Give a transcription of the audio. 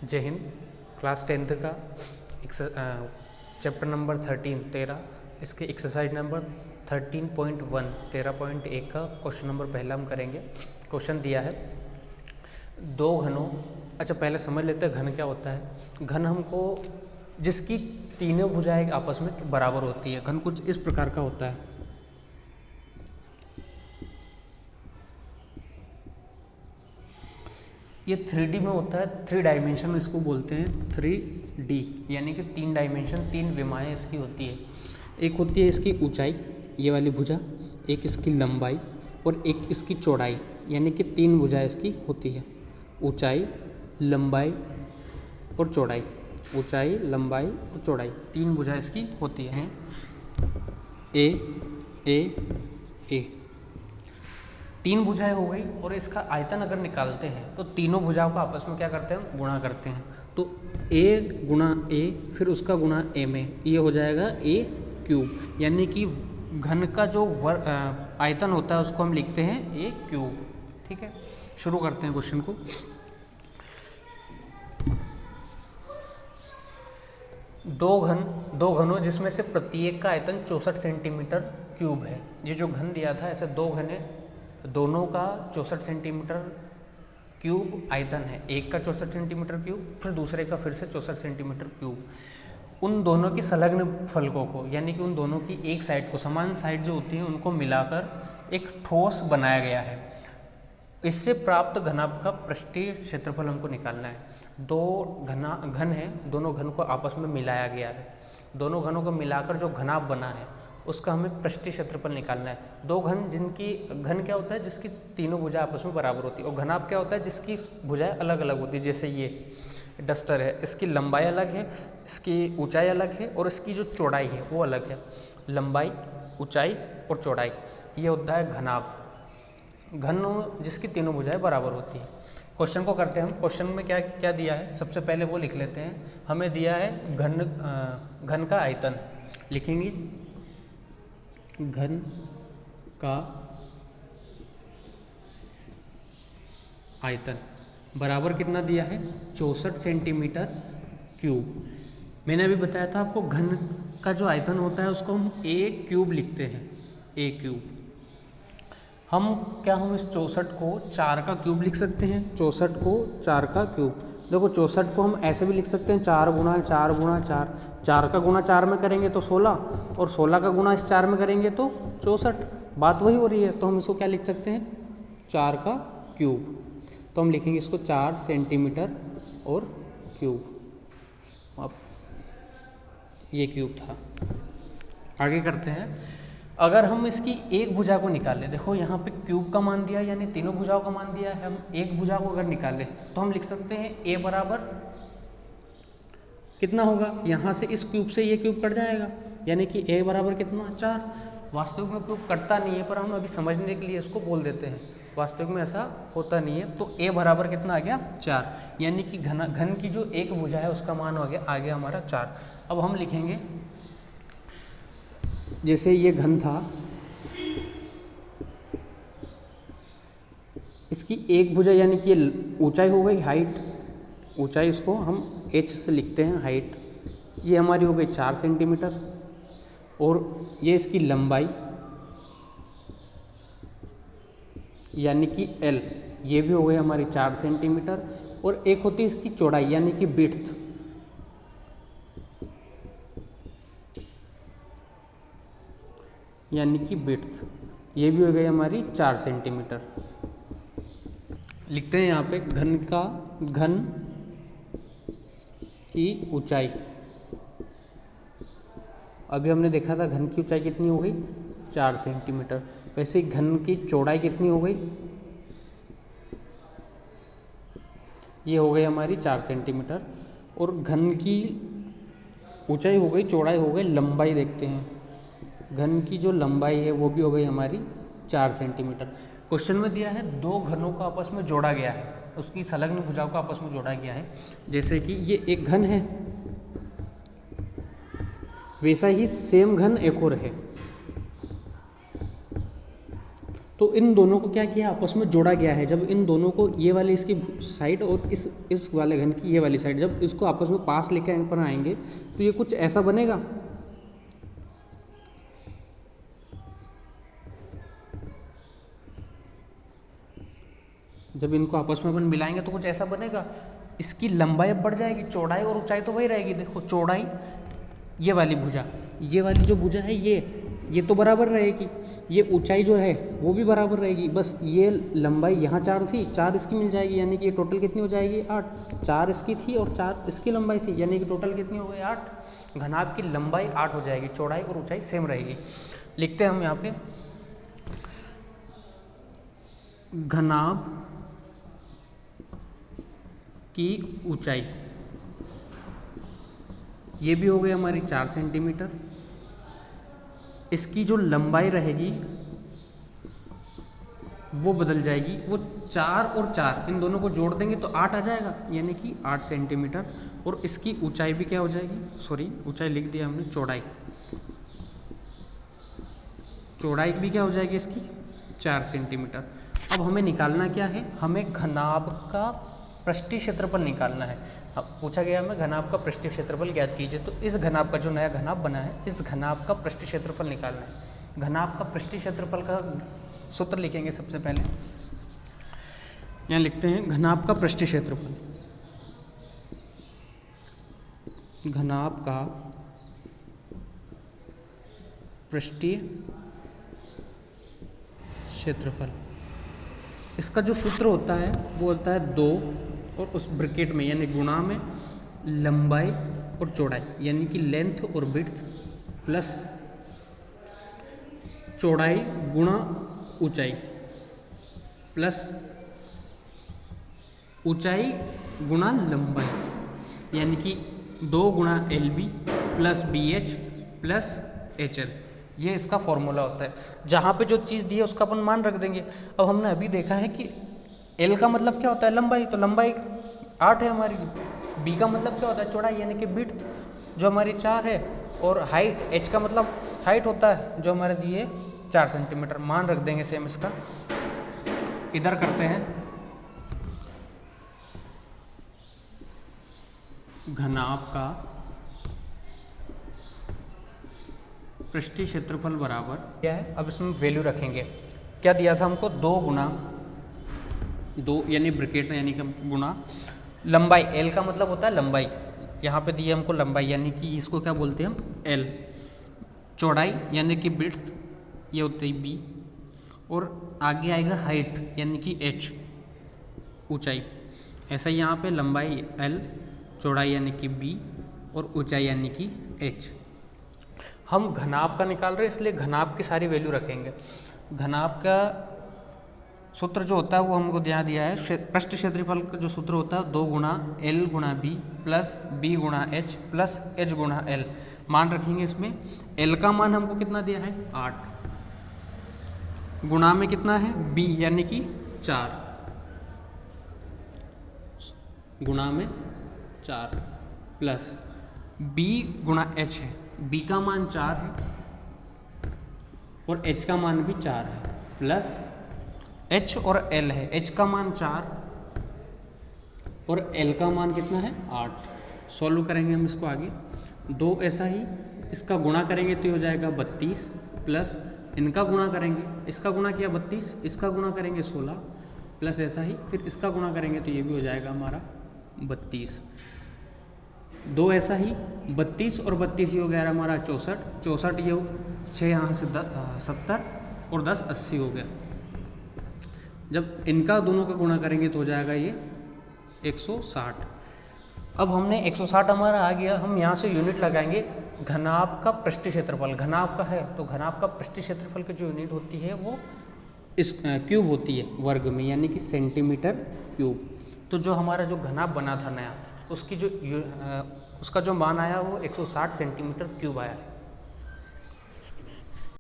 जय Hind. Class 10th का chapter number 13 इसके एक्सरसाइज नंबर 13.1 13.1 का क्वेश्चन नंबर पहला हम करेंगे। क्वेश्चन दिया है दो घनों। अच्छा, पहले समझ लेते हैं घन क्या होता है। घन हमको जिसकी तीनों भुजाएं आपस में बराबर होती है, घन कुछ इस प्रकार का होता है। ये 3D में होता है, 3 डायमेंशन इसको बोलते हैं 3D, यानी कि 3 डायमेंशन, 3 विमाएँ इसकी होती है। एक होती है इसकी ऊंचाई, ये वाली भुजा, एक इसकी लंबाई और एक इसकी चौड़ाई, यानी कि 3 भुजाएं इसकी होती है। ऊंचाई, लंबाई और चौड़ाई, ऊंचाई, लंबाई और चौड़ाई, 3 भुजाएं इसकी होती हैं। ए ए ए 3 भुजाएं हो गई। और इसका आयतन अगर निकालते हैं तो तीनों भुजाओं का आपस में क्या करते हैं, गुणा करते हैं। तो ए गुणा ए फिर उसका गुणा ए में, ये हो जाएगा ए क्यूब, यानी कि घन का जो आयतन होता है उसको हम लिखते हैं ए क्यूब। ठीक है, शुरू करते हैं क्वेश्चन को। दो घनों जिसमें से प्रत्येक का आयतन 64 सेंटीमीटर क्यूब है। ये जो घन दिया था, ऐसे 2 घन है, दोनों का 64 सेंटीमीटर क्यूब आयतन है। एक का 64 सेंटीमीटर क्यूब, फिर दूसरे का फिर से 64 सेंटीमीटर क्यूब। उन दोनों की संलग्न फलकों को, यानी कि उन दोनों की एक साइड को, समान साइड जो होती है उनको मिलाकर एक ठोस बनाया गया है। इससे प्राप्त घनाभ का पृष्ठीय क्षेत्रफल हमको निकालना है। 2 घन है, दोनों घन को आपस में मिलाया गया है। दोनों घनों को मिलाकर जो घनाभ बना है उसका हमें पृष्ठीय क्षेत्रफल निकालना है। 2 घन जिनकी, घन क्या होता है जिसकी तीनों भुजाएं आपस में बराबर होती है, और घनाभ क्या होता है जिसकी भुजाएं अलग अलग होती है। जैसे ये डस्टर है, इसकी लंबाई अलग है, इसकी ऊंचाई अलग है और इसकी जो चौड़ाई है वो अलग है। लंबाई, ऊंचाई और चौड़ाई, ये होता है घनाभ। घन जिसकी तीनों भुजाएं बराबर होती है। क्वेश्चन को करते हैं हम। क्वेश्चन में क्या क्या दिया है, सबसे पहले वो लिख लेते हैं। हमें दिया है घन का आयतन, लिखेंगे घन का आयतन बराबर कितना दिया है, 64 सेंटीमीटर क्यूब। मैंने अभी बताया था आपको, घन का जो आयतन होता है उसको हम ए क्यूब लिखते हैं, ए क्यूब। हम इस 64 को 4 का क्यूब लिख सकते हैं। 64 को 4 का क्यूब, देखो 64 को हम ऐसे भी लिख सकते हैं 4 गुणा 4 गुणा 4। 4 का गुणा 4 में करेंगे तो 16, और 16 का गुणा इस 4 में करेंगे तो 64। बात वही हो रही है, तो हम इसको क्या लिख सकते हैं, 4 का क्यूब। तो हम लिखेंगे इसको 4 सेंटीमीटर और क्यूब। अब ये क्यूब था। आगे करते हैं। अगर हम इसकी एक भुजा को निकालें, देखो यहाँ पे क्यूब का मान दिया, यानी तीनों भुजाओं का मान दिया है। हम एक भुजा को अगर निकालें तो हम लिख सकते हैं ए बराबर कितना होगा, यहाँ से इस क्यूब से ये क्यूब कट जाएगा, यानी कि ए बराबर कितना, 4। वास्तविक में क्यूब कटता नहीं है, पर हम अभी समझने के लिए इसको बोल देते हैं। वास्तविक में ऐसा होता नहीं है। तो ए बराबर कितना आ गया, 4, यानी कि घन की जो एक भुजा है उसका मान आ गया हमारा 4। अब हम लिखेंगे, जैसे ये घन था, इसकी एक भुजा यानी कि ऊंचाई हो गई, हाइट, ऊंचाई इसको हम h से लिखते हैं, हाइट, ये हमारी हो गई 4 सेंटीमीटर। और ये इसकी लंबाई यानी कि l, ये भी हो गई हमारी 4 सेंटीमीटर। और एक होती है इसकी चौड़ाई यानी कि विड्थ, यानी कि विड्थ, ये भी हो गई हमारी 4 सेंटीमीटर। लिखते हैं यहाँ पे घन की ऊंचाई। अभी हमने देखा था घन की ऊंचाई कितनी हो गई, 4 सेंटीमीटर। वैसे घन की चौड़ाई कितनी हो गई, ये हो गई हमारी 4 सेंटीमीटर। और घन की ऊंचाई हो गई, चौड़ाई हो गई, लंबाई देखते हैं। घन की जो लंबाई है वो भी हो गई हमारी 4 सेंटीमीटर। क्वेश्चन में दिया है 2 घनों को आपस में जोड़ा गया है, उसकी संलग्न भुजाओं को आपस में जोड़ा गया है। जैसे कि ये एक घन है, वैसा ही सेम घन एक और है। तो इन दोनों को क्या किया, आपस में जोड़ा गया है। जब इन दोनों को, ये वाली इसकी साइड और इस वाले घन की ये वाली साइड, जब इसको आपस में पास लेके पर आएंगे तो ये कुछ ऐसा बनेगा। जब इनको आपस में अपन मिलाएंगे तो कुछ ऐसा बनेगा। इसकी लंबाई अब बढ़ जाएगी, चौड़ाई और ऊंचाई तो वही रहेगी। देखो चौड़ाई, ये वाली भुजा, ये वाली जो भुजा है ये तो बराबर रहेगी, ये ऊंचाई जो है वो भी बराबर रहेगी। बस ये लंबाई यहाँ 4 थी, 4 इसकी मिल जाएगी, यानी कि ये टोटल कितनी हो जाएगी 8। 4 इसकी थी और 4 इसकी लंबाई थी, यानी कि टोटल कितनी हो गई 8। घनाभ की लंबाई 8 हो जाएगी, चौड़ाई और ऊंचाई सेम रहेगी। लिखते हैं हम यहाँ पे, घनाभ की ऊंचाई, ये भी हो गई हमारी 4 सेंटीमीटर। इसकी जो लंबाई रहेगी वो बदल जाएगी, वो 4 और 4 इन दोनों को जोड़ देंगे तो 8 आ जाएगा, यानी कि 8 सेंटीमीटर। और इसकी ऊंचाई भी क्या हो जाएगी, सॉरी ऊंचाई लिख दिया हमने, चौड़ाई भी क्या हो जाएगी इसकी 4 सेंटीमीटर। अब हमें निकालना क्या है, हमें घनाभ का पृष्ठीय क्षेत्रफल निकालना है। अब पूछा गया हमें घनाभ का पृष्ठीय क्षेत्रफल ज्ञात कीजिए, तो इस घनाभ का जो नया घनाभ बना है, इस घनाभ का पृष्ठीय क्षेत्रफल निकालना है। घनाभ का पृष्ठीय क्षेत्रफल का सूत्र लिखेंगे सबसे पहले, यहाँ लिखते हैं घनाभ का पृष्ठीय क्षेत्रफल। घनाभ का पृष्ठीय क्षेत्रफल, इसका जो सूत्र होता है वो होता है 2 और उस ब्रैकेट में यानी गुणा में लंबाई और चौड़ाई, यानी कि लेंथ और विड्थ प्लस चौड़ाई गुणा ऊंचाई प्लस ऊंचाई गुणा लंबाई, यानी कि 2 गुणा LB plus BH plus HL। ये इसका फॉर्मूला होता है। जहाँ पे जो चीज़ दी है उसका अपन मान रख देंगे। अब हमने अभी देखा है कि L का मतलब क्या होता है, लंबाई, तो लंबाई 8 है हमारी। B का मतलब क्या होता है, चौड़ाई, यानी कि विड्थ जो हमारी 4 है। और हाइट, H का मतलब हाइट होता है जो हमारे दिए 4 सेंटीमीटर, मान रख देंगे सेम इसका। इधर करते हैं, घनाभ का पृष्ठीय क्षेत्रफल बराबर क्या है, अब इसमें वैल्यू रखेंगे। क्या दिया था हमको, 2 गुना 2 यानी ब्रैकेट में, यानी कि गुणा लंबाई, L का मतलब होता है लंबाई, यहाँ पे दिया हमको लंबाई, यानी कि इसको क्या बोलते हैं हम L। चौड़ाई यानी कि विड्थ, ये होती है B। और आगे आएगा हाइट यानी कि H, ऊंचाई। ऐसा ही यहाँ पे लंबाई L, चौड़ाई यानी कि B और ऊंचाई यानी कि H। हम घनाभ का निकाल रहे हैं इसलिए घनाभ की सारी वैल्यू रखेंगे। घनाभ का सूत्र जो होता है वो हमको यहाँ दिया है, पृष्ठ क्षेत्रफल का जो सूत्र होता है 2 गुणा L गुणा B प्लस B गुणा H प्लस H गुणा L। मान रखेंगे इसमें, L का मान हमको कितना दिया है 8, गुणा में कितना है B यानी कि 4, गुणा में 4 प्लस B गुणा H है, B का मान 4 है और H का मान भी 4 है, प्लस H और L है, H का मान 4 और L का मान कितना है 8। सॉल्व करेंगे हम इसको आगे, 2 ऐसा ही, इसका गुणा करेंगे तो ये हो जाएगा 32 प्लस इनका गुणा करेंगे, इसका गुणा किया 32, इसका गुणा करेंगे 16 प्लस ऐसा ही, फिर इसका गुणा करेंगे तो ये भी हो जाएगा हमारा 32। 2 ऐसा ही, 32 और 32 ये हो गया हमारा 64, 64 ये 6 यहाँ से 70 और 10 80 हो गया। जब इनका दोनों का गुणा करेंगे तो हो जाएगा ये 160। अब हमने 160 हमारा आ गया, हम यहाँ से यूनिट लगाएंगे घनाभ का पृष्ठीय क्षेत्रफल। घनाभ का है तो घनाभ का पृष्ठीय क्षेत्रफल की जो यूनिट होती है वो इस क्यूब होती है वर्ग में, यानी कि सेंटीमीटर क्यूब। तो जो हमारा जो घनाभ बना था नया, उसकी जो उसका जो मान आया वो 160 सेंटीमीटर क्यूब आया है।